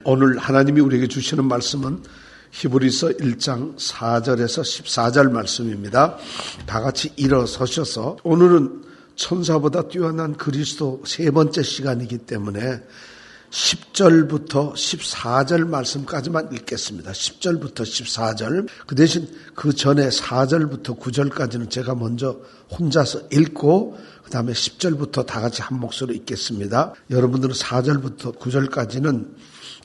오늘 하나님이 우리에게 주시는 말씀은 히브리서 1장 4절에서 14절 말씀입니다. 다 같이 일어서셔서 오늘은 천사보다 뛰어난 그리스도 세 번째 시간이기 때문에 10절부터 14절 말씀까지만 읽겠습니다. 10절부터 14절. 그 대신 그 전에 4절부터 9절까지는 제가 먼저 혼자서 읽고 그 다음에 10절부터 다 같이 한 목소리로 읽겠습니다. 여러분들은 4절부터 9절까지는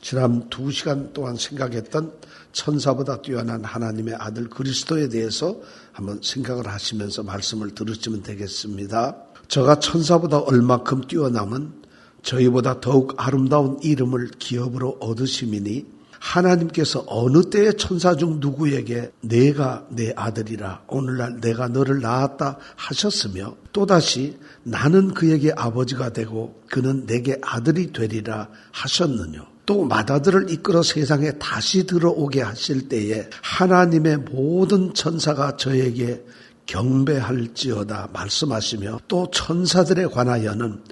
지난 2시간 동안 생각했던 천사보다 뛰어난 하나님의 아들 그리스도에 대해서 한번 생각을 하시면서 말씀을 들으시면 되겠습니다. 저가 천사보다 얼마큼 뛰어남은 저희보다 더욱 아름다운 이름을 기업으로 얻으심이니 하나님께서 어느 때에 천사 중 누구에게 내가 내 아들이라 오늘날 내가 너를 낳았다 하셨으며 또다시 나는 그에게 아버지가 되고 그는 내게 아들이 되리라 하셨느뇨. 또 맏아들을 이끌어 세상에 다시 들어오게 하실 때에 하나님의 모든 천사가 저에게 경배할지어다 말씀하시며 또 천사들에 관하여는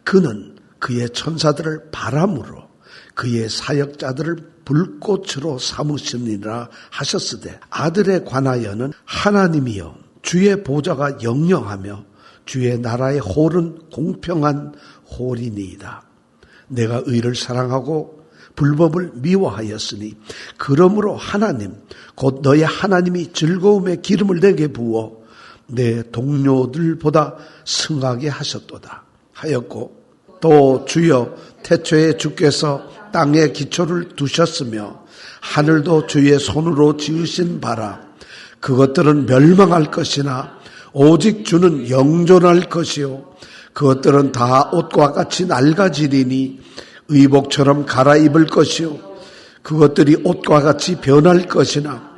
그는 그의 천사들을 바람으로 그의 사역자들을 불꽃으로 삼으시니라 하셨으되 아들에 관하여는 하나님이여 주의 보좌가 영영하며 주의 나라의 홀은 공평한 홀이니이다. 내가 의를 사랑하고 불법을 미워하였으니 그러므로 하나님 곧 너의 하나님이 즐거움의 기름을 내게 부어 내 동료들보다 승하게 하셨도다 하였고 또 주여 태초에 주께서 땅에 기초를 두셨으며 하늘도 주의 손으로 지으신 바라 그것들은 멸망할 것이나 오직 주는 영존할 것이요 그것들은 다 옷과 같이 낡아지리니 의복처럼 갈아입을 것이요 그것들이 옷과 같이 변할 것이나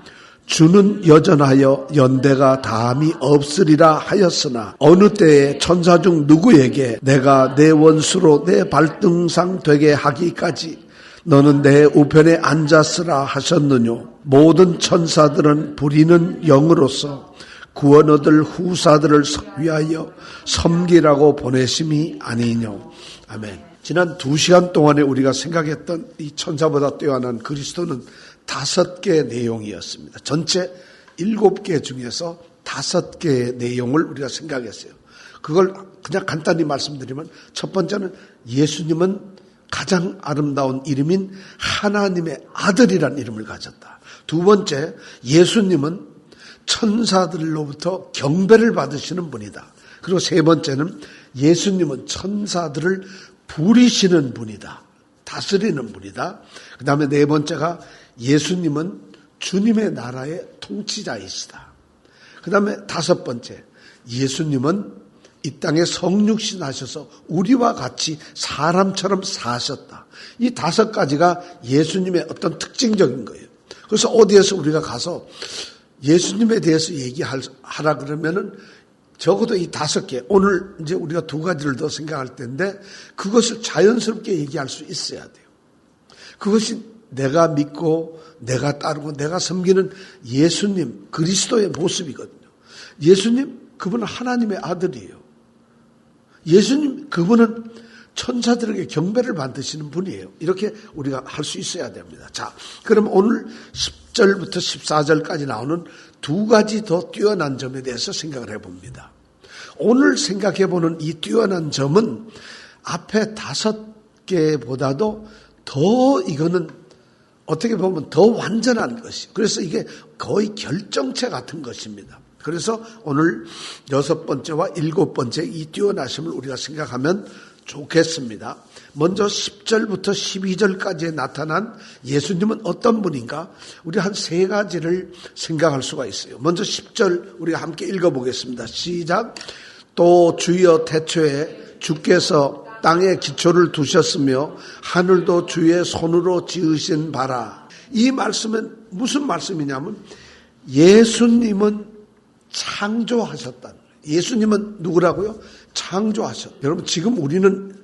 주는 여전하여 연대가 다함이 없으리라 하였으나 어느 때에 천사 중 누구에게 내가 내 원수로 내 발등상 되게 하기까지 너는 내 우편에 앉았으라 하셨느뇨. 모든 천사들은 부리는 영으로서 구원 얻을 후사들을 위하여 섬기라고 보내심이 아니뇨. 아멘. 지난 2시간 동안에 우리가 생각했던 이 천사보다 뛰어난 그리스도는 5개의 내용이었습니다. 전체 7개 중에서 5개의 내용을 우리가 생각했어요. 그걸 그냥 간단히 말씀드리면 첫 번째는 예수님은 가장 아름다운 이름인 하나님의 아들이라는 이름을 가졌다. 두 번째, 예수님은 천사들로부터 경배를 받으시는 분이다. 그리고 세 번째는 예수님은 천사들을 부리시는 분이다. 다스리는 분이다. 그 다음에 네 번째가 예수님은 주님의 나라의 통치자이시다. 그 다음에 5번째, 예수님은 이 땅에 성육신 하셔서 우리와 같이 사람처럼 사셨다. 이 5가지가 예수님의 어떤 특징적인 거예요. 그래서 어디에서 우리가 가서 예수님에 대해서 얘기하라 그러면은 적어도 이 5개, 오늘 이제 우리가 2가지를 더 생각할 텐데 그것을 자연스럽게 얘기할 수 있어야 돼요. 그것이 내가 믿고 내가 따르고 내가 섬기는 예수님, 그리스도의 모습이거든요. 예수님, 그분은 하나님의 아들이에요. 예수님, 그분은 천사들에게 경배를 받으시는 분이에요. 이렇게 우리가 할 수 있어야 됩니다. 자, 그럼 오늘 10절부터 14절까지 나오는 2가지 더 뛰어난 점에 대해서 생각을 해봅니다. 오늘 생각해보는 이 뛰어난 점은 앞에 5개보다도 더 이거는 어떻게 보면 더 완전한 것이에요. 그래서 이게 거의 결정체 같은 것입니다. 그래서 오늘 6번째와 7번째 이 뛰어나심을 우리가 생각하면 좋겠습니다. 먼저 10절부터 12절까지에 나타난 예수님은 어떤 분인가? 우리 한 3가지를 생각할 수가 있어요. 먼저 10절 우리가 함께 읽어보겠습니다. 시작. 또 주여 태초에 주께서 땅에 기초를 두셨으며 하늘도 주의 손으로 지으신 바라. 이 말씀은 무슨 말씀이냐면 예수님은 창조하셨다는 거예요. 예수님은 누구라고요? 창조하셨다. 여러분 지금 우리는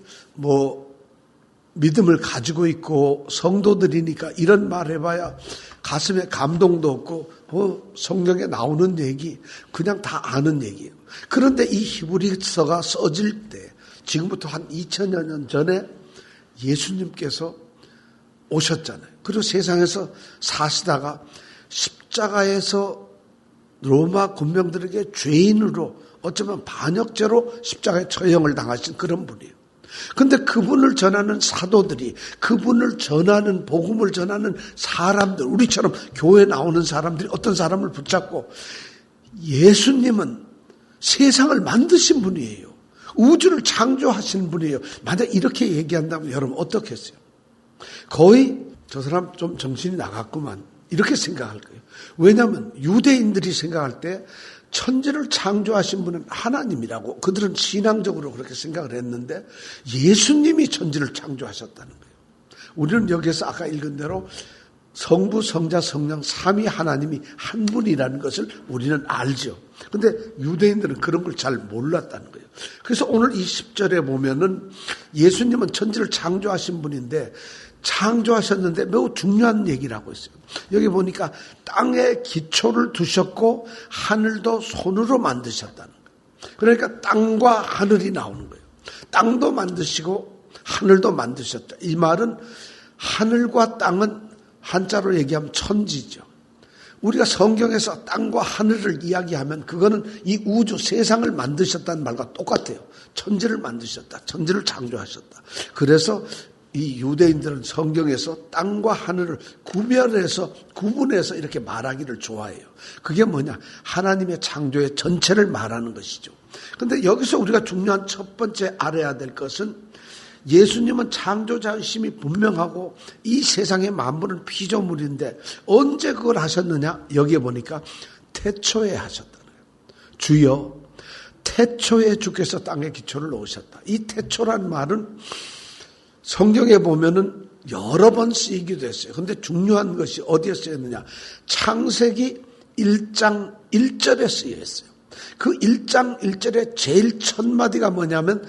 믿음을 가지고 있고 성도들이니까 이런 말 해봐야 가슴에 감동도 없고 성경에 나오는 얘기 그냥 다 아는 얘기예요. 그런데 이 히브리서가 써질 때 지금부터 한 2000여 년 전에 예수님께서 오셨잖아요. 그리고 세상에서 사시다가 십자가에서 로마 군병들에게 죄인으로 어쩌면 반역죄로 십자가에 처형을 당하신 그런 분이에요. 그런데 그분을 전하는 사도들이, 그분을 전하는, 복음을 전하는 사람들, 우리처럼 교회에 나오는 사람들이 어떤 사람을 붙잡고, 예수님은 세상을 만드신 분이에요. 우주를 창조하신 분이에요. 만약 이렇게 얘기한다면 여러분 어떻겠어요? 거의 저 사람 좀 정신이 나갔구만 이렇게 생각할 거예요. 왜냐하면 유대인들이 생각할 때 천지를 창조하신 분은 하나님이라고 그들은 신앙적으로 그렇게 생각을 했는데 예수님이 천지를 창조하셨다는 거예요. 우리는 여기에서 아까 읽은 대로 성부, 성자, 성령, 삼위 하나님이 한 분이라는 것을 우리는 알죠. 근데 유대인들은 그런 걸 잘 몰랐다는 거예요. 그래서 오늘 이 10절에 보면은 예수님은 천지를 창조하신 분인데 창조하셨는데 매우 중요한 얘기를 하고 있어요. 여기 보니까 땅에 기초를 두셨고 하늘도 손으로 만드셨다는 거예요. 그러니까 땅과 하늘이 나오는 거예요. 땅도 만드시고 하늘도 만드셨다. 이 말은 하늘과 땅은 한자로 얘기하면 천지죠. 우리가 성경에서 땅과 하늘을 이야기하면 그거는 이 우주 세상을 만드셨다는 말과 똑같아요. 천지를 만드셨다. 천지를 창조하셨다. 그래서 이 유대인들은 성경에서 땅과 하늘을 구분해서 이렇게 말하기를 좋아해요. 그게 뭐냐? 하나님의 창조의 전체를 말하는 것이죠. 그런데 여기서 우리가 중요한 첫 번째 알아야 될 것은 예수님은 창조자의심이 분명하고 이 세상의 만물은 피조물인데 언제 그걸 하셨느냐? 여기에 보니까 태초에 하셨다는 거예요. 주여 태초에 주께서 땅에 기초를 놓으셨다. 이 태초란 말은 성경에 보면은 여러 번 쓰이기도 했어요. 그런데 중요한 것이 어디에 쓰였느냐? 창세기 1장 1절에 쓰여 있어요. 그 1장 1절의 제일 첫 마디가 뭐냐면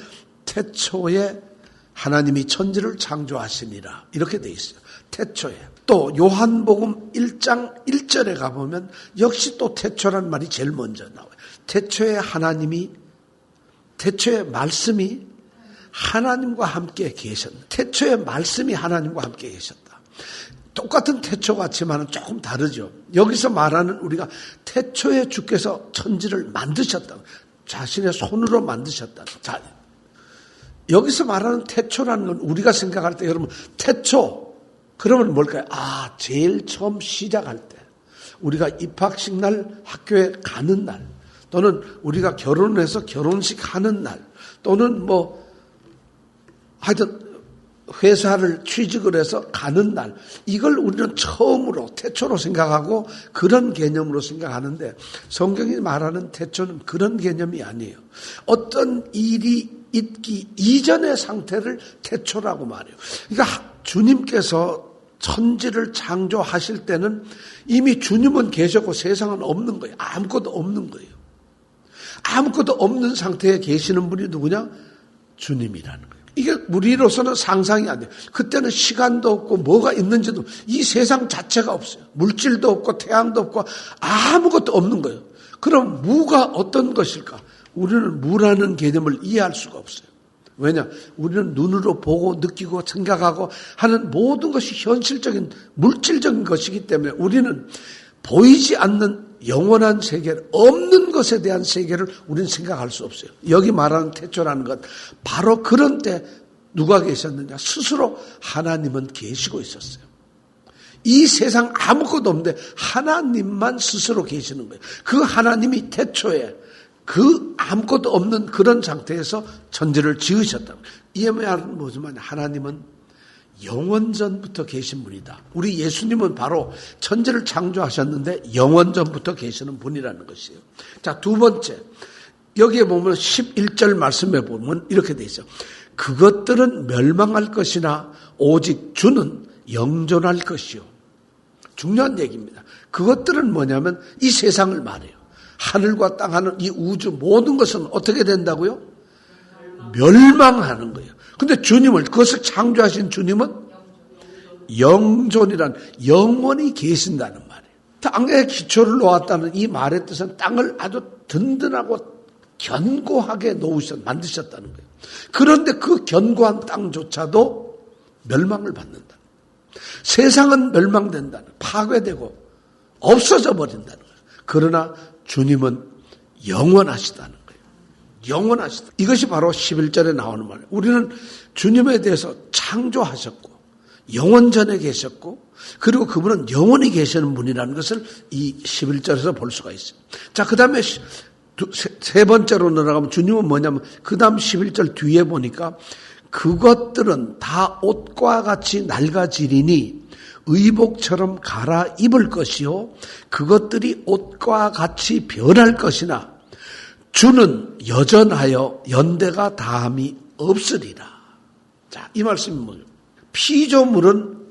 태초에 하나님이 천지를 창조하시니라 이렇게 돼 있어요. 태초에. 또 요한복음 1장 1절에 가보면 역시 또 태초란 말이 제일 먼저 나와요. 태초에 말씀이 하나님과 함께 계셨다. 태초에 말씀이 하나님과 함께 계셨다. 똑같은 태초 같지만 조금 다르죠. 여기서 말하는 우리가 태초에 주께서 천지를 만드셨다. 자신의 손으로 만드셨다. 자, 여기서 말하는 태초라는 건 우리가 생각할 때 여러분 태초 그러면 뭘까요? 제일 처음 시작할 때 우리가 입학식 날 학교에 가는 날 또는 우리가 결혼해서 결혼식 하는 날 또는 하여튼 회사를 취직을 해서 가는 날 이걸 우리는 처음으로 태초로 생각하고 그런 개념으로 생각하는데 성경이 말하는 태초는 그런 개념이 아니에요. 어떤 일이 있기 이전의 상태를 태초라고 말해요. 그러니까 주님께서 천지를 창조하실 때는 이미 주님은 계셨고 세상은 없는 거예요. 아무것도 없는 거예요. 아무것도 없는 상태에 계시는 분이 누구냐? 주님이라는 거예요. 이게 우리로서는 상상이 안 돼요. 그때는 시간도 없고 뭐가 있는지도 이 세상 자체가 없어요. 물질도 없고 태양도 없고 아무것도 없는 거예요. 그럼 무가 어떤 것일까? 우리는 무라는 개념을 이해할 수가 없어요. 왜냐? 우리는 눈으로 보고 느끼고 생각하고 하는 모든 것이 현실적인 물질적인 것이기 때문에 우리는 보이지 않는 영원한 세계, 없는 것에 대한 세계를 우리는 생각할 수 없어요. 여기 말하는 태초라는 것, 바로 그런 때 누가 계셨느냐? 스스로 하나님은 계시고 있었어요. 이 세상 아무것도 없는데 하나님만 스스로 계시는 거예요. 그 하나님이 태초에 그 아무것도 없는 그런 상태에서 천지를 지으셨다. 이 말은 뭐지만 하나님은 영원전부터 계신 분이다. 우리 예수님은 바로 천지를 창조하셨는데 영원전부터 계시는 분이라는 것이에요. 자, 두 번째. 여기에 보면 11절 말씀에 보면 이렇게 돼 있어요. 그것들은 멸망할 것이나 오직 주는 영존할 것이요. 중요한 얘기입니다. 그것들은 뭐냐면 이 세상을 말해요. 하늘과 땅 하는 이 우주 모든 것은 어떻게 된다고요? 멸망하는 거예요. 근데 주님을 그것을 창조하신 주님은 영존이란 영원히 계신다는 말이에요. 땅에 기초를 놓았다는 이 말의 뜻은 땅을 아주 든든하고 견고하게 만드셨다는 거예요. 그런데 그 견고한 땅조차도 멸망을 받는다. 세상은 멸망된다는, 파괴되고 없어져 버린다는 거예요. 그러나 주님은 영원하시다는 거예요. 영원하시다. 이것이 바로 11절에 나오는 말이에요. 우리는 주님에 대해서 창조하셨고 영원전에 계셨고 그리고 그분은 영원히 계시는 분이라는 것을 이 11절에서 볼 수가 있어요. 자, 그 다음에 세 번째로 내려가면 주님은 뭐냐면 그 다음 11절 뒤에 보니까 그것들은 다 옷과 같이 낡아지리니 의복처럼 갈아입을 것이요 그것들이 옷과 같이 변할 것이나 주는 여전하여 연대가 다함이 없으리라. 자, 이 말씀이 뭐예요? 피조물은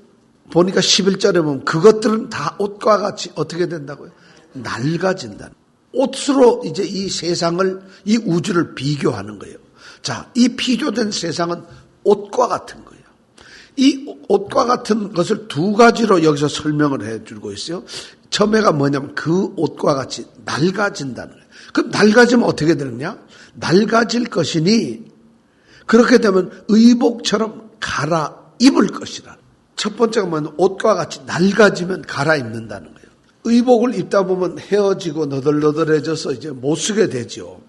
보니까 11절에 보면 그것들은 다 옷과 같이 어떻게 된다고요? 낡아진다. 옷으로 이제 이 세상을, 이 우주를 비교하는 거예요. 자, 이 피조된 세상은 옷과 같은 거예요. 이 옷과 같은 것을 두 가지로 여기서 설명을 해주고 있어요. 처음에가 뭐냐면 그 옷과 같이 낡아진다는 거예요. 그럼 낡아지면 어떻게 되느냐? 낡아질 것이니 그렇게 되면 의복처럼 갈아입을 것이라. 첫 번째가 뭐냐면 옷과 같이 낡아지면 갈아입는다는 거예요. 의복을 입다 보면 헤어지고 너덜너덜해져서 이제 못 쓰게 되죠.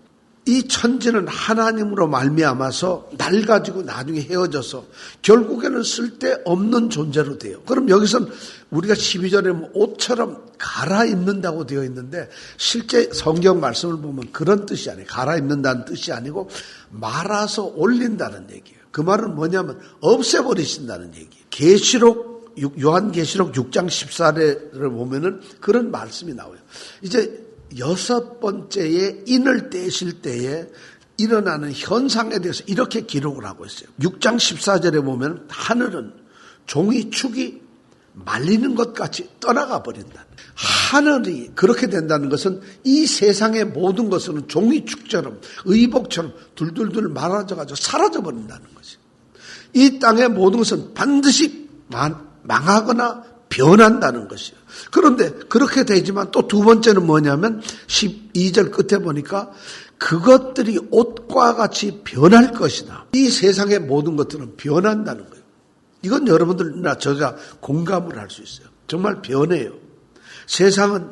이 천지는 하나님으로 말미암아서 낡아지고 나중에 헤어져서 결국에는 쓸데없는 존재로 돼요. 그럼 여기서는 우리가 12절에 옷처럼 갈아입는다고 되어 있는데 실제 성경 말씀을 보면 그런 뜻이 아니에요. 갈아입는다는 뜻이 아니고 말아서 올린다는 얘기예요. 그 말은 뭐냐면 없애버리신다는 얘기예요. 요한계시록 6장 14절을 보면은 그런 말씀이 나와요. 이제 6번째의 인을 떼실 때에 일어나는 현상에 대해서 이렇게 기록을 하고 있어요. 6장 14절에 보면 하늘은 종이축이 말리는 것 같이 떠나가 버린다. 하늘이 그렇게 된다는 것은 이 세상의 모든 것은 종이축처럼 의복처럼 둘둘둘 말아져가지고 사라져 버린다는 거죠. 이 땅의 모든 것은 반드시 망하거나 변한다는 것이에요. 그런데 그렇게 되지만 또 두 번째는 뭐냐면 12절 끝에 보니까 그것들이 옷과 같이 변할 것이다. 이 세상의 모든 것들은 변한다는 거예요. 이건 여러분들이나 저가 공감을 할 수 있어요. 정말 변해요. 세상은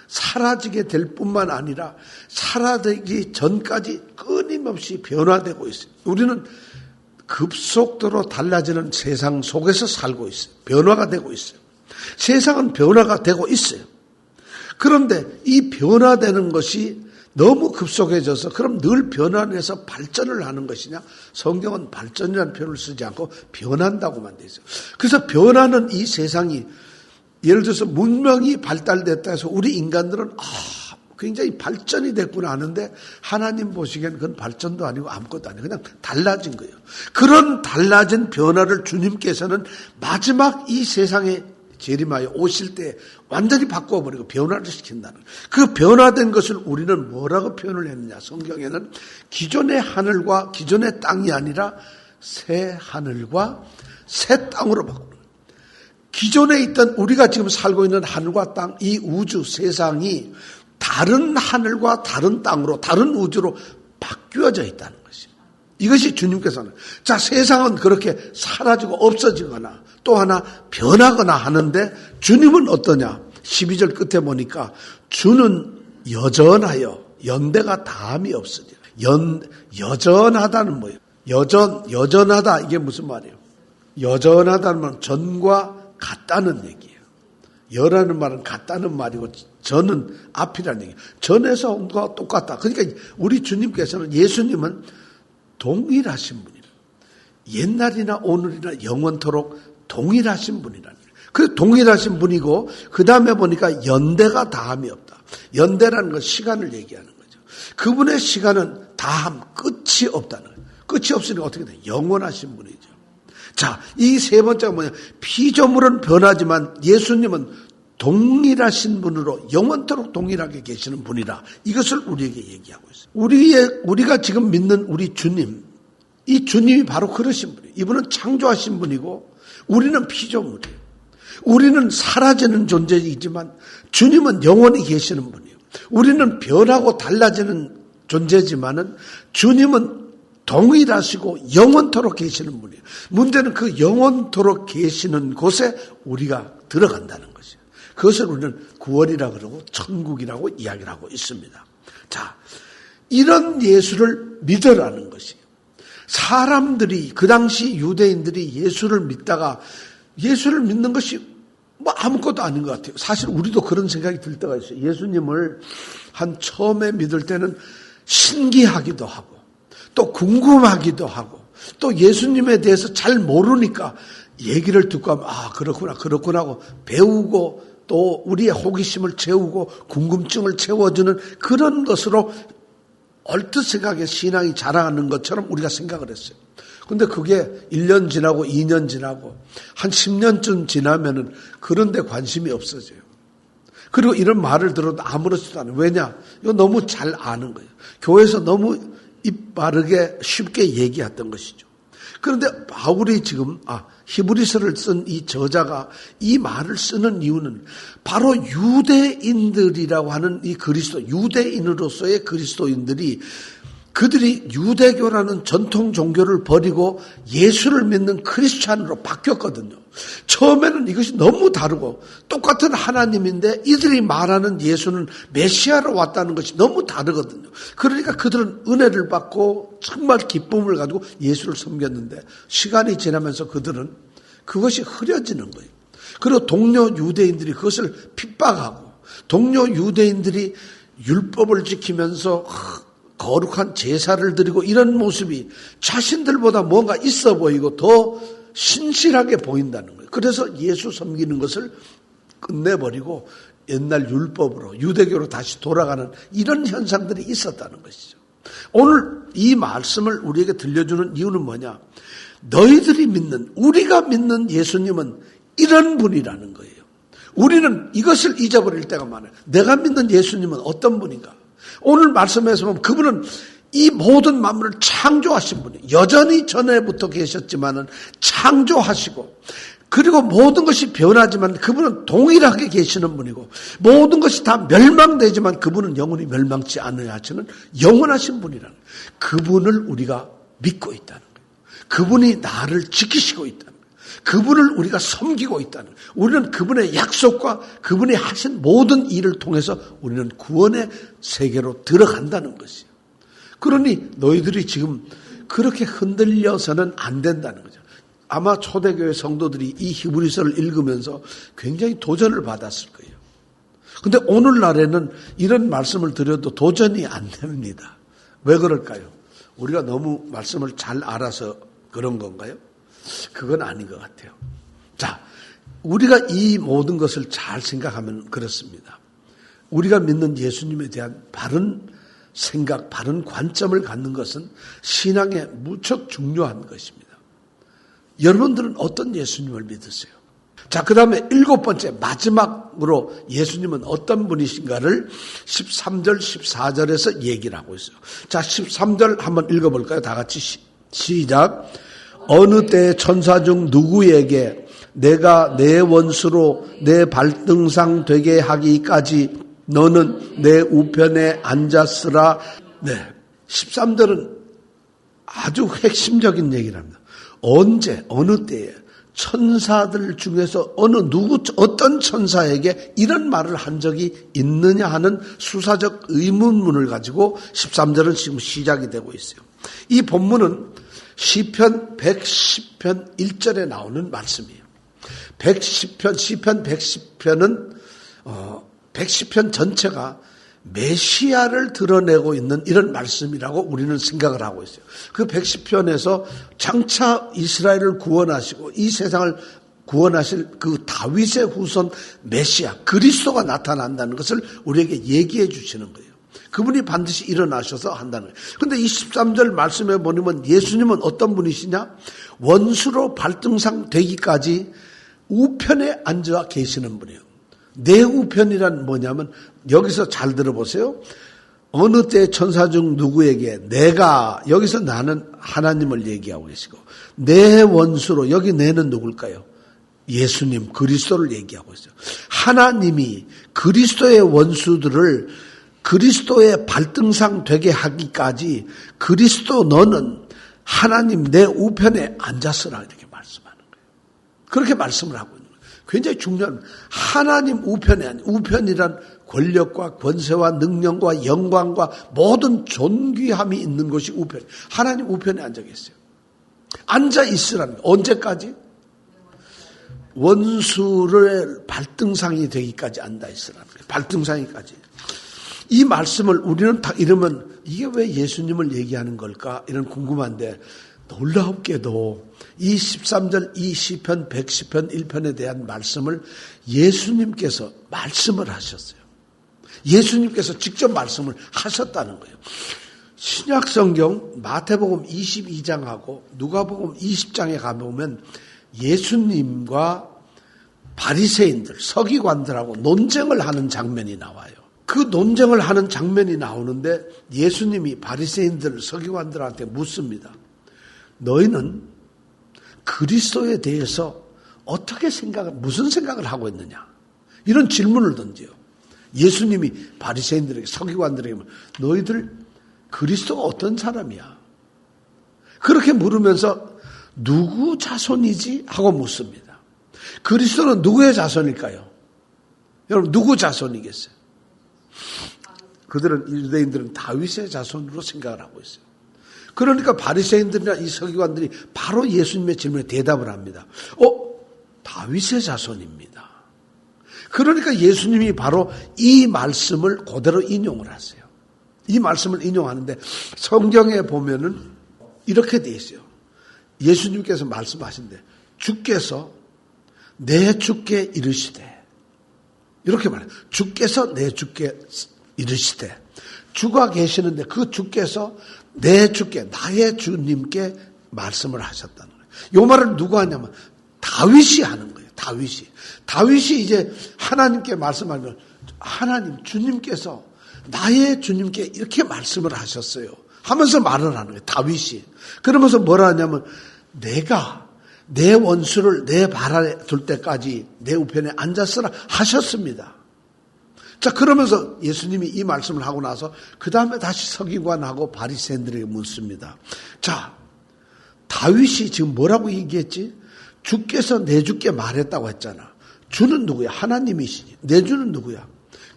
사라지게 될 뿐만 아니라 사라지기 전까지 끊임없이 변화되고 있어요. 우리는 급속도로 달라지는 세상 속에서 살고 있어요. 변화가 되고 있어요. 세상은 변화가 되고 있어요. 그런데 이 변화되는 것이 너무 급속해져서 그럼 늘 변화해서 발전을 하는 것이냐? 성경은 발전이라는 표현을 쓰지 않고 변한다고만 돼 있어요. 그래서 변하는 이 세상이 예를 들어서 문명이 발달됐다 해서 우리 인간들은 굉장히 발전이 됐구나 하는데 하나님 보시기에는 그건 발전도 아니고 아무것도 아니고 그냥 달라진 거예요. 그런 달라진 변화를 주님께서는 마지막 이 세상에 재림하여 오실 때 완전히 바꿔버리고 변화를 시킨다는 거예요. 그 변화된 것을 우리는 뭐라고 표현을 했느냐. 성경에는 기존의 하늘과 기존의 땅이 아니라 새 하늘과 새 땅으로 바꾸는 거예요. 기존에 있던 우리가 지금 살고 있는 하늘과 땅, 이 우주 세상이 다른 하늘과 다른 땅으로 다른 우주로 바뀌어져 있다는 것이에요. 이것이 주님께서는 자 세상은 그렇게 사라지고 없어지거나 또 하나 변하거나 하는데 주님은 어떠냐? 12절 끝에 보니까 주는 여전하여 연대가 다함이 없으리라. 여전하다는 뭐예요? 여전하다 이게 무슨 말이에요? 여전하다는 말은 전과 같다는 얘기예요. 여라는 말은 같다는 말이고 전은 앞이라는 얘기예요. 전에서 온 것과 똑같다. 그러니까 우리 주님께서는 예수님은 동일하신 분이라. 옛날이나 오늘이나 영원토록 동일하신 분이라는 거예요. 그 동일하신 분이고 그 다음에 보니까 연대가 다함이 없다. 연대라는 건 시간을 얘기하는 거죠. 그분의 시간은 다함, 끝이 없다는 거예요. 끝이 없으니까 어떻게 돼요? 영원하신 분이죠. 자, 이 세 번째가 뭐냐? 피조물은 변하지만 예수님은 동일하신 분으로 영원토록 동일하게 계시는 분이라. 이것을 우리에게 얘기하고 있어요. 우리가 지금 믿는 우리 주님, 이 주님이 바로 그러신 분이에요. 이분은 창조하신 분이고 우리는 피조물이에요. 우리는 사라지는 존재이지만 주님은 영원히 계시는 분이에요. 우리는 변하고 달라지는 존재지만은 주님은 동일하시고 영원토록 계시는 분이에요. 문제는 그 영원토록 계시는 곳에 우리가 들어간다는 것이에요. 그것을 우리는 구원이라고 그러고 천국이라고 이야기를 하고 있습니다. 자, 이런 예수를 믿으라는 것이에요. 사람들이, 그 당시 유대인들이 예수를 믿다가 예수를 믿는 것이 뭐 아무것도 아닌 것 같아요. 사실 우리도 그런 생각이 들 때가 있어요. 예수님을 처음에 믿을 때는 신기하기도 하고 또 궁금하기도 하고 또 예수님에 대해서 잘 모르니까 얘기를 듣고 하면 그렇구나 하고 배우고 또 우리의 호기심을 채우고 궁금증을 채워주는 그런 것으로 얼뜻 생각에 신앙이 자라는 것처럼 우리가 생각을 했어요. 근데 그게 1년 지나고 2년 지나고 한 10년쯤 지나면은 그런 데 관심이 없어져요. 그리고 이런 말을 들어도 아무렇지도 않아요. 왜냐? 이거 너무 잘 아는 거예요. 교회에서 너무 입 바르게 쉽게 얘기했던 것이죠. 그런데 바울이 지금 히브리서를 쓴 이 저자가 이 말을 쓰는 이유는 바로 유대인들이라고 하는 이 그리스도, 유대인으로서의 그리스도인들이 그들이 유대교라는 전통 종교를 버리고 예수를 믿는 크리스찬으로 바뀌었거든요. 처음에는 이것이 너무 다르고 똑같은 하나님인데 이들이 말하는 예수는 메시아로 왔다는 것이 너무 다르거든요. 그러니까 그들은 은혜를 받고 정말 기쁨을 가지고 예수를 섬겼는데 시간이 지나면서 그들은 그것이 흐려지는 거예요. 그리고 동료 유대인들이 그것을 핍박하고 동료 유대인들이 율법을 지키면서 거룩한 제사를 드리고 이런 모습이 자신들보다 뭔가 있어 보이고 더 신실하게 보인다는 거예요. 그래서 예수 섬기는 것을 끝내버리고 옛날 율법으로 유대교로 다시 돌아가는 이런 현상들이 있었다는 것이죠. 오늘 이 말씀을 우리에게 들려주는 이유는 뭐냐? 너희들이 믿는, 우리가 믿는 예수님은 이런 분이라는 거예요. 우리는 이것을 잊어버릴 때가 많아요. 내가 믿는 예수님은 어떤 분인가? 오늘 말씀에서 보면 그분은 이 모든 만물을 창조하신 분이에요. 여전히 전에부터 계셨지만은 창조하시고 그리고 모든 것이 변하지만 그분은 동일하게 계시는 분이고 모든 것이 다 멸망되지만 그분은 영원히 멸망치 않아야 하시는 영원하신 분이라는 거예요. 그분을 우리가 믿고 있다는 거예요. 그분이 나를 지키시고 있다는 거예요. 그분을 우리가 섬기고 있다는 거예요. 우리는 그분의 약속과 그분이 하신 모든 일을 통해서 우리는 구원의 세계로 들어간다는 것이에요. 그러니 너희들이 지금 그렇게 흔들려서는 안 된다는 거죠. 아마 초대교회 성도들이 이 히브리서를 읽으면서 굉장히 도전을 받았을 거예요. 그런데 오늘날에는 이런 말씀을 드려도 도전이 안 됩니다. 왜 그럴까요? 우리가 너무 말씀을 잘 알아서 그런 건가요? 그건 아닌 것 같아요. 자, 우리가 이 모든 것을 잘 생각하면 그렇습니다. 우리가 믿는 예수님에 대한 바른 생각, 바른 관점을 갖는 것은 신앙에 무척 중요한 것입니다. 여러분들은 어떤 예수님을 믿으세요? 자, 그 다음에 7번째 마지막으로 예수님은 어떤 분이신가를 13절, 14절에서 얘기를 하고 있어요. 자, 13절 한번 읽어볼까요? 다 같이 시작. 어느 때 천사 중 누구에게 내가 내 원수로 내 발등상 되게 하기까지 너는 내 우편에 앉았으라. 네, 13절은 아주 핵심적인 얘기를 합니다. 언제, 어느 때에 천사들 중에서 어떤 천사에게 이런 말을 한 적이 있느냐 하는 수사적 의문문을 가지고 13절은 지금 시작이 되고 있어요. 이 본문은 시편 110편 1절에 나오는 말씀이에요. 시편 110편은 110편 전체가 메시아를 드러내고 있는 이런 말씀이라고 우리는 생각을 하고 있어요. 그 110편에서 장차 이스라엘을 구원하시고 이 세상을 구원하실 그 다윗의 후손 메시아 그리스도가 나타난다는 것을 우리에게 얘기해 주시는 거예요. 그분이 반드시 일어나셔서 한다는 거예요. 그런데 이 13절 말씀에 보면 예수님은 어떤 분이시냐? 원수로 발등상 되기까지 우편에 앉아 계시는 분이에요. 내 우편이란 뭐냐면 여기서 잘 들어보세요. 어느 때 천사 중 누구에게 내가, 여기서 나는 하나님을 얘기하고 계시고 내 원수로, 여기 내는 누굴까요? 예수님 그리스도를 얘기하고 있어요. 하나님이 그리스도의 원수들을 그리스도의 발등상 되게 하기까지 그리스도 너는 하나님 내 우편에 앉았으라 이렇게 말씀하는 거예요. 그렇게 말씀을 하고 있는 거예요. 굉장히 중요한 하나님 우편에 우편이란 권력과 권세와 능력과 영광과 모든 존귀함이 있는 것이 우편. 하나님 우편에 앉아 계세요. 앉아 있으라는 거예요. 언제까지? 원수의 발등상이 되기까지 앉아 있으라는 거예요. 발등상이까지. 이 말씀을 우리는 다 이러면 이게 왜 예수님을 얘기하는 걸까? 이런 궁금한데 놀랍게도 이 13절 이 시편 110편 1편에 대한 말씀을 예수님께서 말씀을 하셨어요. 예수님께서 직접 말씀을 하셨다는 거예요. 신약성경 마태복음 22장하고 누가복음 20장에 가보면 예수님과 바리새인들, 서기관들하고 논쟁을 하는 장면이 나와요. 그 논쟁을 하는 장면이 나오는데 예수님이 바리새인들, 서기관들한테 묻습니다. 너희는 그리스도에 대해서 어떻게 무슨 생각을 하고 있느냐? 이런 질문을 던져요. 예수님이 바리새인들에게, 서기관들에게 너희들 그리스도가 어떤 사람이야? 그렇게 물으면서 누구 자손이지? 하고 묻습니다. 그리스도는 누구의 자손일까요? 여러분 누구 자손이겠어요? 그들은 유대인들은 다윗의 자손으로 생각을 하고 있어요. 그러니까 바리새인들이나 이 서기관들이 바로 예수님의 질문에 대답을 합니다. 다윗의 자손입니다. 그러니까 예수님이 바로 이 말씀을 그대로 인용을 하세요. 이 말씀을 인용하는데 성경에 보면은 이렇게 돼 있어요. 예수님께서 말씀하신대. 주께서 내 주께 이르시되. 이렇게 말해요. 주께서 내 주께 이르시되. 주가 계시는데 그 주께서 내 주께, 나의 주님께 말씀을 하셨다는 거예요. 이 말을 누가 하냐면 다윗이 하는 거예요. 다윗이 이제 하나님께 말씀하면 하나님, 주님께서 나의 주님께 이렇게 말씀을 하셨어요. 하면서 말을 하는 거예요. 다윗이. 그러면서 뭐라 하냐면 내가 내 원수를 내 발 아래 둘 때까지 내 우편에 앉았으라 하셨습니다. 자, 그러면서 예수님이 이 말씀을 하고 나서 그 다음에 다시 서기관하고 바리새인들에게 묻습니다. 자, 다윗이 지금 뭐라고 얘기했지? 주께서 내 주께 말했다고 했잖아. 주는 누구야? 하나님이시지. 내 주는 누구야?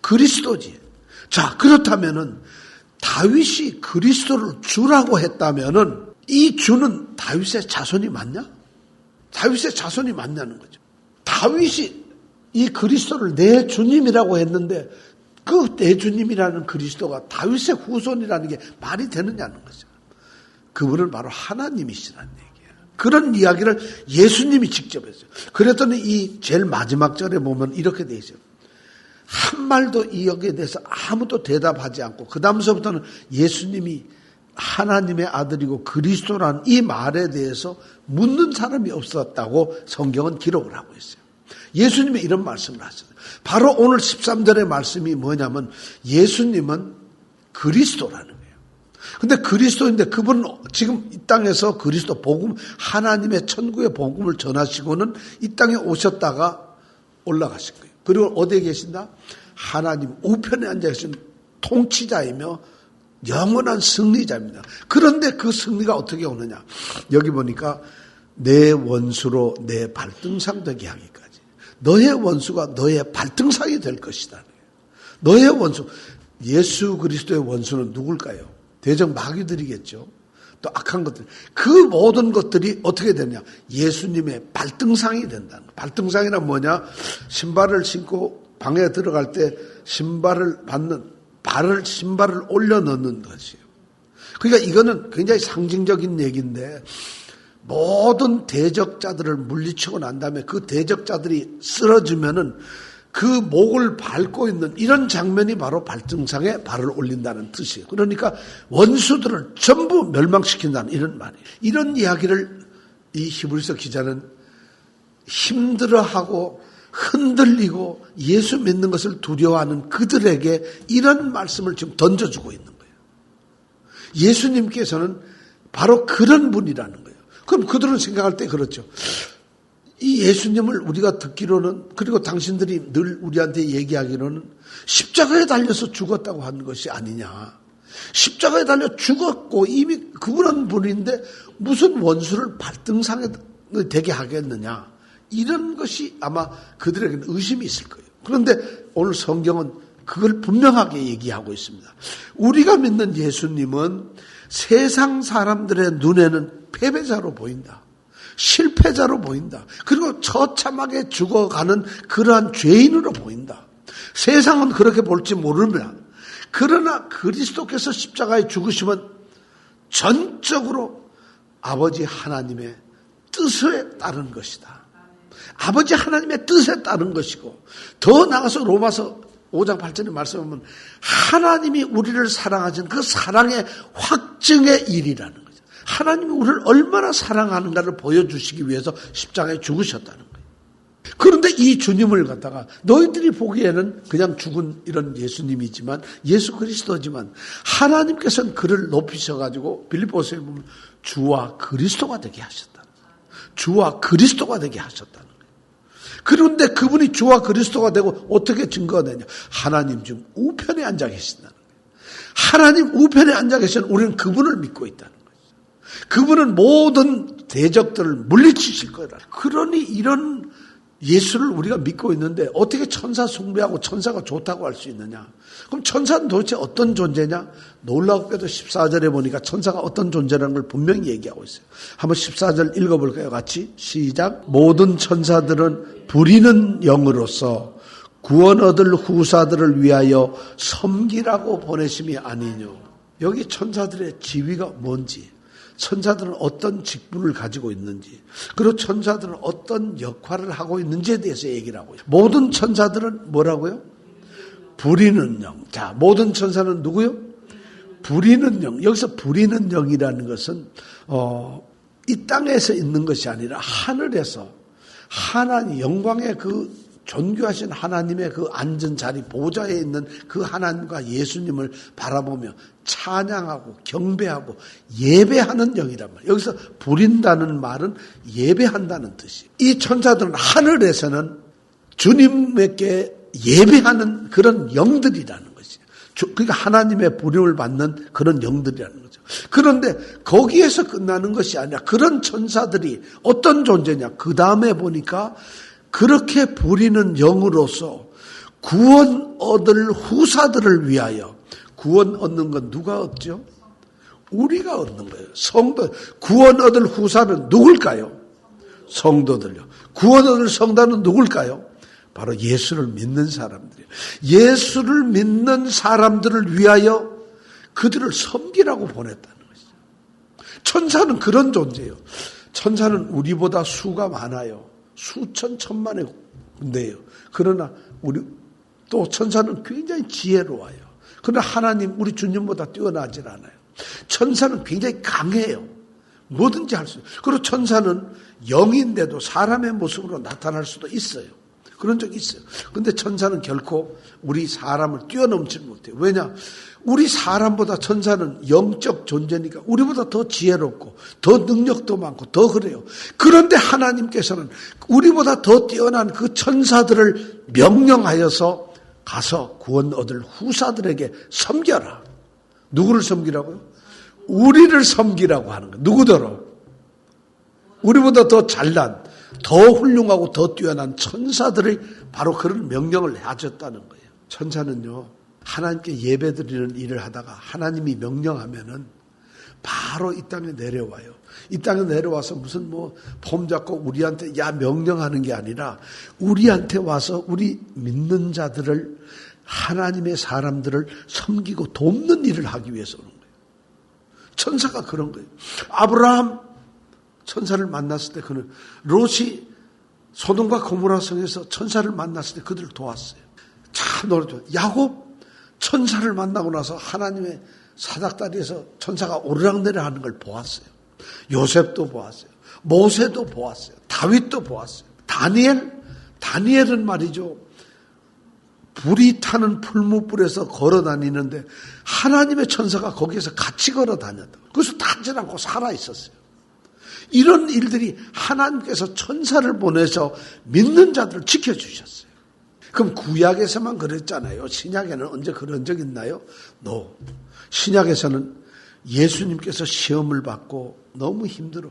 그리스도지. 자, 그렇다면은 다윗이 그리스도를 주라고 했다면은 이 주는 다윗의 자손이 맞냐? 다윗의 자손이 맞냐는 거죠. 다윗이 이 그리스도를 내 주님이라고 했는데 그 내 주님이라는 그리스도가 다윗의 후손이라는 게 말이 되느냐는 거죠. 그분은 바로 하나님이시라는 얘기예요. 그런 이야기를 예수님이 직접 했어요. 그랬더니 이 제일 마지막 절에 보면 이렇게 돼 있어요. 한 말도 이 여기에 대해서 아무도 대답하지 않고 그 다음서부터는 예수님이 하나님의 아들이고 그리스도라는 이 말에 대해서 묻는 사람이 없었다고 성경은 기록을 하고 있어요. 예수님이 이런 말씀을 하셨어요. 바로 오늘 13절의 말씀이 뭐냐면 예수님은 그리스도라는 거예요. 근데 그리스도인데 그분은 지금 이 땅에서 그리스도 복음, 하나님의 천국의 복음을 전하시고는 이 땅에 오셨다가 올라가신 거예요. 그리고 어디에 계신다? 하나님 우편에 앉아 계신 통치자이며 영원한 승리자입니다. 그런데 그 승리가 어떻게 오느냐? 여기 보니까 내 원수로 내 발등상 되게 하기까지. 너의 원수가 너의 발등상이 될 것이다. 너의 원수. 예수 그리스도의 원수는 누굴까요? 대적 마귀들이겠죠. 또 악한 것들. 그 모든 것들이 어떻게 되냐? 예수님의 발등상이 된다는 거예요. 발등상이란 뭐냐? 신발을 신고 방에 들어갈 때 신발을 올려 넣는 것이에요. 그러니까 이거는 굉장히 상징적인 얘기인데 모든 대적자들을 물리치고 난 다음에 그 대적자들이 쓰러지면은 그 목을 밟고 있는 이런 장면이 바로 발등상에 발을 올린다는 뜻이에요. 그러니까 원수들을 전부 멸망시킨다는 이런 말이에요. 이런 이야기를 이 히브리서 기자는 힘들어하고 흔들리고 예수 믿는 것을 두려워하는 그들에게 이런 말씀을 지금 던져주고 있는 거예요. 예수님께서는 바로 그런 분이라는 거예요. 그럼 그들은 생각할 때 그렇죠. 이 예수님을 우리가 듣기로는 그리고 당신들이 늘 우리한테 얘기하기로는 십자가에 달려서 죽었다고 하는 것이 아니냐. 십자가에 달려 죽었고 이미 그분은 분인데 무슨 원수를 발등상에 되게 하겠느냐. 이런 것이 아마 그들에게는 의심이 있을 거예요. 그런데 오늘 성경은 그걸 분명하게 얘기하고 있습니다. 우리가 믿는 예수님은 세상 사람들의 눈에는 패배자로 보인다. 실패자로 보인다. 그리고 처참하게 죽어가는 그러한 죄인으로 보인다. 세상은 그렇게 볼지 모릅니다. 그러나 그리스도께서 십자가에 죽으시면 전적으로 아버지 하나님의 뜻에 따른 것이다. 아버지 하나님의 뜻에 따른 것이고, 더 나아가서 로마서 5장 8절의 말씀하면 하나님이 우리를 사랑하신 그 사랑의 확증의 일이라는 거죠. 하나님이 우리를 얼마나 사랑하는가를 보여주시기 위해서 십자가에 죽으셨다는 거예요. 그런데 이 주님을 갖다가 너희들이 보기에는 그냥 죽은 이런 예수님이지만, 예수 그리스도지만, 하나님께서는 그를 높이셔가지고 빌립보서에 보면 주와 그리스도가 되게 하셨다는 거예요. 주와 그리스도가 되게 하셨다는 거예요. 그런데 그분이 주와 그리스도가 되고 어떻게 증거가 되냐? 하나님 지금 우편에 앉아 계신다는 거예요. 하나님 우편에 앉아 계시는 우리는 그분을 믿고 있다는 거예요. 그분은 모든 대적들을 물리치실 거라. 그러니 이런 예수를 우리가 믿고 있는데 어떻게 천사 숭배하고 천사가 좋다고 할 수 있느냐? 그럼 천사는 도대체 어떤 존재냐? 놀랍게도 14절에 보니까 천사가 어떤 존재라는 걸 분명히 얘기하고 있어요. 한번 14절 읽어볼까요? 같이 시작. 모든 천사들은 부리는 영으로서 구원 얻을 후사들을 위하여 섬기라고 보내심이 아니뇨. 여기 천사들의 지위가 뭔지, 천사들은 어떤 직분을 가지고 있는지, 그리고 천사들은 어떤 역할을 하고 있는지에 대해서 얘기를 하고 있어요. 모든 천사들은 뭐라고요? 부리는 영. 자, 모든 천사는 누구요? 부리는 영. 여기서 부리는 영이라는 것은 이 땅에서 있는 것이 아니라 하늘에서 하나님 영광의 그 존귀하신 하나님의 그 앉은 자리 보좌에 있는 그 하나님과 예수님을 바라보며 찬양하고 경배하고 예배하는 영이란 말이에요. 여기서 부린다는 말은 예배한다는 뜻이에요. 이 천사들은 하늘에서는 주님께 예배하는 그런 영들이라는 것이에요. 그러니까 하나님의 부름을 받는 그런 영들이라는 거죠. 그런데 거기에서 끝나는 것이 아니라 그런 천사들이 어떤 존재냐? 그 다음에 보니까 그렇게 부리는 영으로서 구원 얻을 후사들을 위하여, 구원 얻는 건 누가 얻죠? 우리가 얻는 거예요. 성도. 구원 얻을 후사는 누굴까요? 성도들요. 구원 얻을 성도는 누굴까요? 바로 예수를 믿는 사람들이에요. 예수를 믿는 사람들을 위하여 그들을 섬기라고 보냈다는 것이죠. 천사는 그런 존재예요. 천사는 우리보다 수가 많아요. 수천 천만의 군대예요. 그러나 우리 또 천사는 굉장히 지혜로워요. 그러나 하나님 우리 주님보다 뛰어나질 않아요. 천사는 굉장히 강해요. 뭐든지 할 수 있어요. 그리고 천사는 영인데도 사람의 모습으로 나타날 수도 있어요. 그런 적이 있어요. 그런데 천사는 결코 우리 사람을 뛰어넘지 못해요. 왜냐? 우리 사람보다 천사는 영적 존재니까 우리보다 더 지혜롭고 더 능력도 많고 더 그래요. 그런데 하나님께서는 우리보다 더 뛰어난 그 천사들을 명령하여서 가서 구원 얻을 후사들에게 섬겨라. 누구를 섬기라고요? 우리를 섬기라고 하는 거예요. 누구더러? 우리보다 더 잘난, 더 훌륭하고 더 뛰어난 천사들이 바로 그런 명령을 하셨다는 거예요. 천사는요, 하나님께 예배드리는 일을 하다가 하나님이 명령하면은 바로 이 땅에 내려와요. 이 땅에 내려와서 무슨 폼 잡고 우리한테 명령하는 게 아니라 우리한테 와서 우리 믿는 자들을, 하나님의 사람들을 섬기고 돕는 일을 하기 위해서 오는 거예요. 천사가 그런 거예요. 아브라함 천사를 만났을 때 그는, 롯이 소돔과 고모라 성에서 천사를 만났을 때 그들을 도왔어요. 참 놀랐죠. 야곱 천사를 만나고 나서 하나님의 사닥다리에서 천사가 오르락내리락 하는 걸 보았어요. 요셉도 보았어요. 모세도 보았어요. 다윗도 보았어요. 다니엘은 말이죠. 불이 타는 풀무불에서 걸어 다니는데 하나님의 천사가 거기에서 같이 걸어 다녔다. 그래서 타지 않고 살아 있었어요. 이런 일들이 하나님께서 천사를 보내서 믿는 자들을 지켜주셨어요. 그럼 구약에서만 그랬잖아요. 신약에는 언제 그런 적 있나요? No. 신약에서는 예수님께서 시험을 받고 너무 힘들어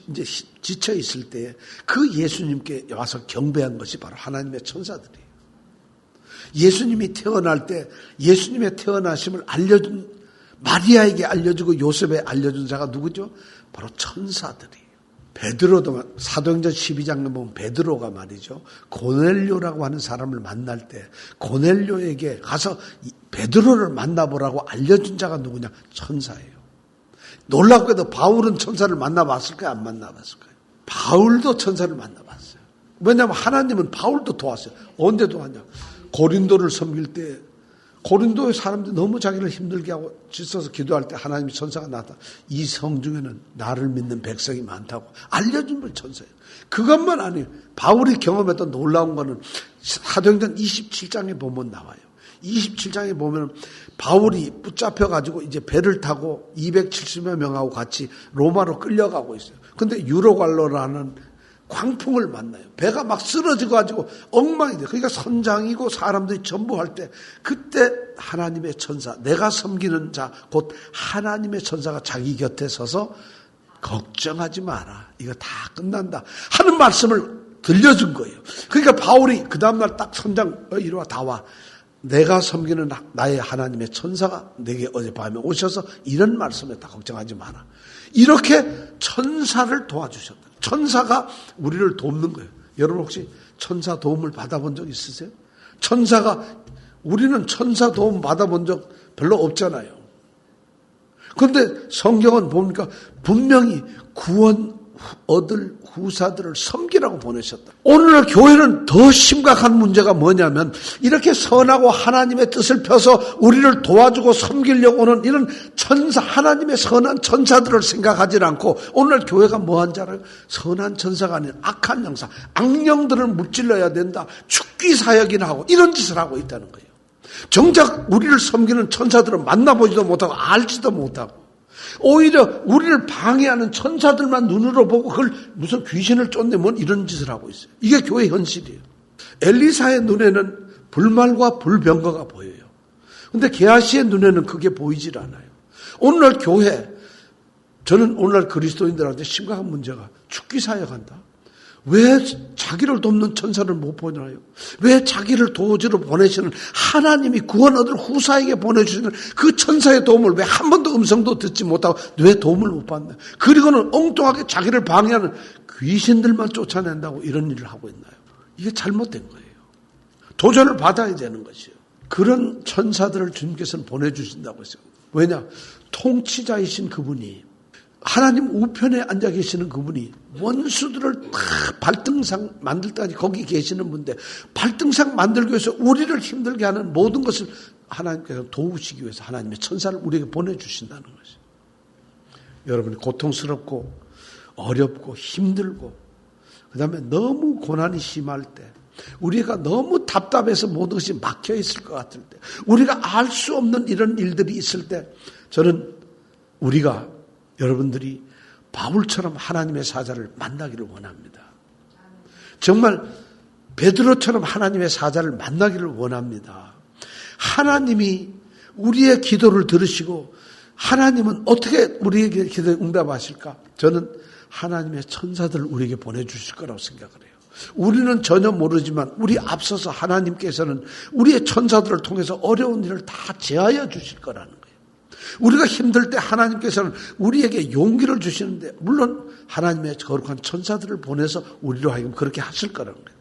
이제 지쳐 있을 때 그 예수님께 와서 경배한 것이 바로 하나님의 천사들이에요. 예수님이 태어날 때 예수님의 태어나심을 알려준 마리아에게 알려주고 요셉에 알려준 자가 누구죠? 바로 천사들이에요. 베드로도 사도행전 12장에 보면 베드로가 말이죠. 고넬료라고 하는 사람을 만날 때 고넬료에게 가서 베드로를 만나보라고 알려준 자가 누구냐? 천사예요. 놀랍게도 바울은 천사를 만나봤을까요? 안 만나봤을까요? 바울도 천사를 만나봤어요. 왜냐하면 하나님은 바울도 도왔어요. 언제 도왔냐? 고린도를 섬길 때 고린도의 사람들이 너무 자기를 힘들게 하고 지쳐서 기도할 때 하나님의 천사가 나타나 이 성 중에는 나를 믿는 백성이 많다고 알려준 분 천사예요. 그것만 아니에요. 바울이 경험했던 놀라운 거는 사도행전 27장에 보면 나와요. 27장에 보면 바울이 붙잡혀가지고 이제 배를 타고 270여 명하고 같이 로마로 끌려가고 있어요. 근데 유로갈로라는 광풍을 만나요. 배가 막 쓰러져가지고 엉망이 돼요. 그러니까 선장이고 사람들이 전부 할 때 그때 하나님의 천사, 내가 섬기는 자, 곧 하나님의 천사가 자기 곁에 서서 걱정하지 마라. 이거 다 끝난다. 하는 말씀을 들려준 거예요. 그러니까 바울이 그 다음날 딱 선장 이리 와 다 와. 내가 섬기는 나의 하나님의 천사가 내게 어젯밤에 오셔서 이런 말씀에 다 걱정하지 마라. 이렇게 천사를 도와주셨다. 천사가 우리를 돕는 거예요. 여러분 혹시 천사 도움을 받아본 적 있으세요? 우리는 천사 도움 받아본 적 별로 없잖아요. 그런데 성경은 보니까 분명히 구원 얻을 후사들을 섬기라고 보내셨다. 오늘날 교회는 더 심각한 문제가 뭐냐면 이렇게 선하고 하나님의 뜻을 펴서 우리를 도와주고 섬기려고 오는 이런 천사, 하나님의 선한 천사들을 생각하지 않고 오늘날 교회가 뭐한 줄 알아요? 선한 천사가 아닌 악한 영사, 악령들을 무찔러야 된다. 죽기 사역이나 하고 이런 짓을 하고 있다는 거예요. 정작 우리를 섬기는 천사들은 만나보지도 못하고 알지도 못하고 오히려 우리를 방해하는 천사들만 눈으로 보고 그걸 무슨 귀신을 쫓내면 이런 짓을 하고 있어요. 이게 교회 현실이에요. 엘리사의 눈에는 불말과 불병거가 보여요. 그런데 게하시의 눈에는 그게 보이질 않아요. 오늘날 교회, 저는 오늘날 그리스도인들한테 심각한 문제가 죽기 사역한다. 왜 자기를 돕는 천사를 못 보내나요? 왜 자기를 도우지로 보내시는 하나님이 구원 얻을 후사에게 보내주시는 그 천사의 도움을 왜 한 번도 음성도 듣지 못하고 왜 도움을 못 받나요? 그리고는 엉뚱하게 자기를 방해하는 귀신들만 쫓아낸다고 이런 일을 하고 있나요? 이게 잘못된 거예요. 도전을 받아야 되는 것이에요. 그런 천사들을 주님께서는 보내주신다고 했어요. 왜냐? 통치자이신 그분이 하나님 우편에 앉아 계시는 그분이 원수들을 다 발등상 만들 때까지 거기 계시는 분인데 발등상 만들기 위해서 우리를 힘들게 하는 모든 것을 하나님께서 도우시기 위해서 하나님의 천사를 우리에게 보내주신다는 것이죠. 여러분이 고통스럽고 어렵고 힘들고 그 다음에 너무 고난이 심할 때 우리가 너무 답답해서 모든 것이 막혀 있을 것 같을 때 우리가 알 수 없는 이런 일들이 있을 때 저는 우리가 여러분들이 바울처럼 하나님의 사자를 만나기를 원합니다. 정말 베드로처럼 하나님의 사자를 만나기를 원합니다. 하나님이 우리의 기도를 들으시고 하나님은 어떻게 우리에게 기도에 응답하실까? 저는 하나님의 천사들을 우리에게 보내주실 거라고 생각을 해요. 우리는 전혀 모르지만 우리 앞서서 하나님께서는 우리의 천사들을 통해서 어려운 일을 다 제하여 주실 거라는 거예요. 우리가 힘들 때 하나님께서는 우리에게 용기를 주시는데 물론 하나님의 거룩한 천사들을 보내서 우리로 하여금 그렇게 하실 거라는 거예요.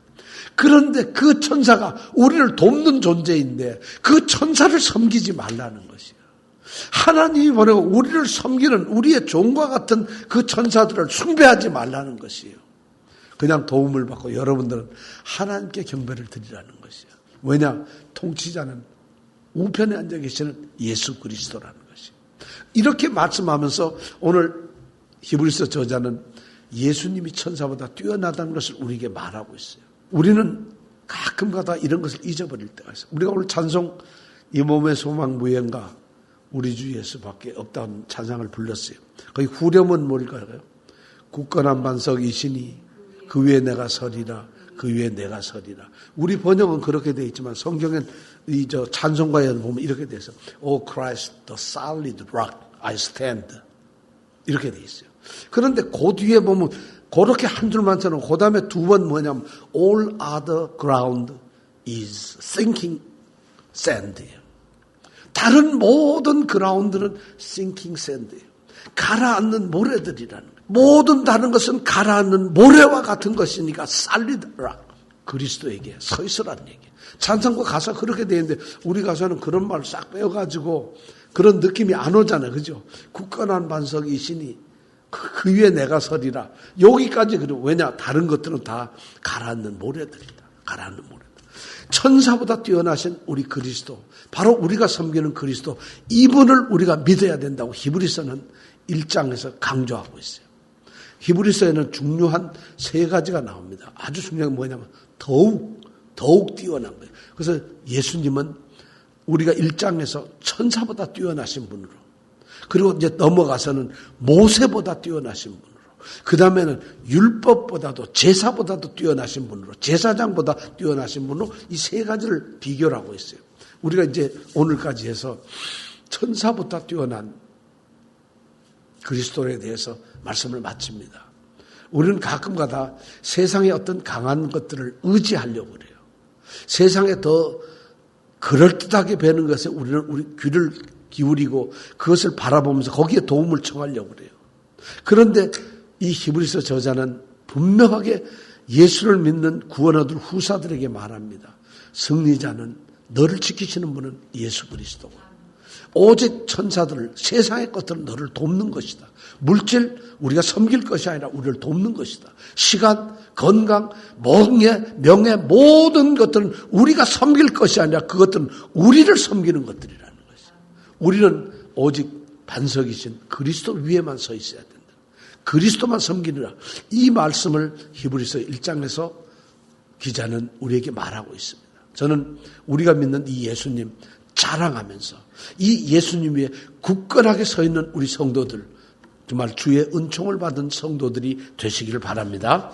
그런데 그 천사가 우리를 돕는 존재인데 그 천사를 섬기지 말라는 것이에요. 하나님이 보내고 우리를 섬기는 우리의 종과 같은 그 천사들을 숭배하지 말라는 것이에요. 그냥 도움을 받고 여러분들은 하나님께 경배를 드리라는 것이에요. 왜냐? 통치자는 우편에 앉아 계시는 예수 그리스도라는 것이에요. 이렇게 말씀하면서 오늘 히브리서 저자는 예수님이 천사보다 뛰어나다는 것을 우리에게 말하고 있어요. 우리는 가끔가다 이런 것을 잊어버릴 때가 있어요. 우리가 오늘 찬송 이 몸의 소망 무언가 우리 주 예수밖에 없다는 찬양을 불렀어요. 거기 후렴은 뭘까요? 굳건한 반석이시니 그 위에 내가 서리라. 그 위에 내가 서리라. 우리 번역은 그렇게 되어 있지만 성경엔 찬송가에 보면 이렇게 되어 있어요. O Christ, the solid rock, I stand. 이렇게 되어 있어요. 그런데 그 뒤에 보면 그렇게 한 줄만 써놓고 그 다음에 두 번 뭐냐면 all other ground is sinking sand예요. 다른 모든 그라운드는 sinking sand예요. 가라앉는 모래들이라는 거예요. 모든 다른 것은 가라앉는 모래와 같은 것이니까 solid rock. 그리스도에게 서 있으라는 얘기예요. 찬송가 가사 그렇게 되어 있는데 우리 가사는 그런 말을 싹 빼어가지고 그런 느낌이 안 오잖아요. 그죠? 굳건한 반석이시니 그 위에 내가 서리라. 여기까지 그래요. 왜냐? 다른 것들은 다 가라앉는 모래들이다. 가라앉는 모래들. 천사보다 뛰어나신 우리 그리스도, 바로 우리가 섬기는 그리스도, 이분을 우리가 믿어야 된다고 히브리서는 1장에서 강조하고 있어요. 히브리서에는 중요한 세 가지가 나옵니다. 아주 중요한 게 뭐냐면 더욱 뛰어난 거예요. 그래서 예수님은 우리가 1장에서 천사보다 뛰어나신 분으로, 그리고 이제 넘어가서는 모세보다 뛰어나신 분으로, 그 다음에는 율법보다도 제사보다도 뛰어나신 분으로, 제사장보다 뛰어나신 분으로 이 세 가지를 비교를 하고 있어요. 우리가 이제 오늘까지 해서 천사보다 뛰어난 그리스도에 대해서 말씀을 마칩니다. 우리는 가끔가다 세상의 어떤 강한 것들을 의지하려고 그래요. 세상에 더 그럴듯하게 배는 것에 우리는 우리 귀를 기울이고 그것을 바라보면서 거기에 도움을 청하려고 그래요. 그런데 이 히브리서 저자는 분명하게 예수를 믿는 구원 얻을 후사들에게 말합니다. 승리자는 너를 지키시는 분은 예수 그리스도고 오직 천사들을, 세상의 것들은 너를 돕는 것이다. 물질, 우리가 섬길 것이 아니라 우리를 돕는 것이다. 시간, 건강, 명예, 모든 것들은 우리가 섬길 것이 아니라 그것들은 우리를 섬기는 것들이라는 것이다. 우리는 오직 반석이신 그리스도 위에만 서 있어야 된다. 그리스도만 섬기느라. 이 말씀을 히브리서 1장에서 기자는 우리에게 말하고 있습니다. 저는 우리가 믿는 이 예수님 자랑하면서 이 예수님 위에 굳건하게 서 있는 우리 성도들, 정말 주의 은총을 받은 성도들이 되시기를 바랍니다.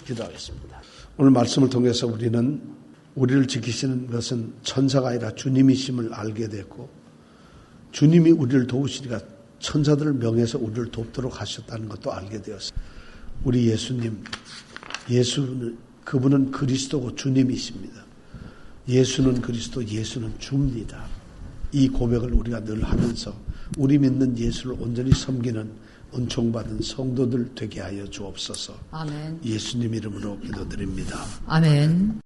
기도하겠습니다. 오늘 말씀을 통해서 우리는 우리를 지키시는 것은 천사가 아니라 주님이심을 알게 됐고, 주님이 우리를 도우시니까 천사들을 명해서 우리를 돕도록 하셨다는 것도 알게 되었습니다. 우리 예수님, 그분은 그리스도고 주님이십니다. 예수는 그리스도, 예수는 주입니다. 이 고백을 우리가 늘 하면서 우리 믿는 예수를 온전히 섬기는 은총받은 성도들 되게 하여 주옵소서. 아멘. 예수님 이름으로 기도드립니다. 아멘.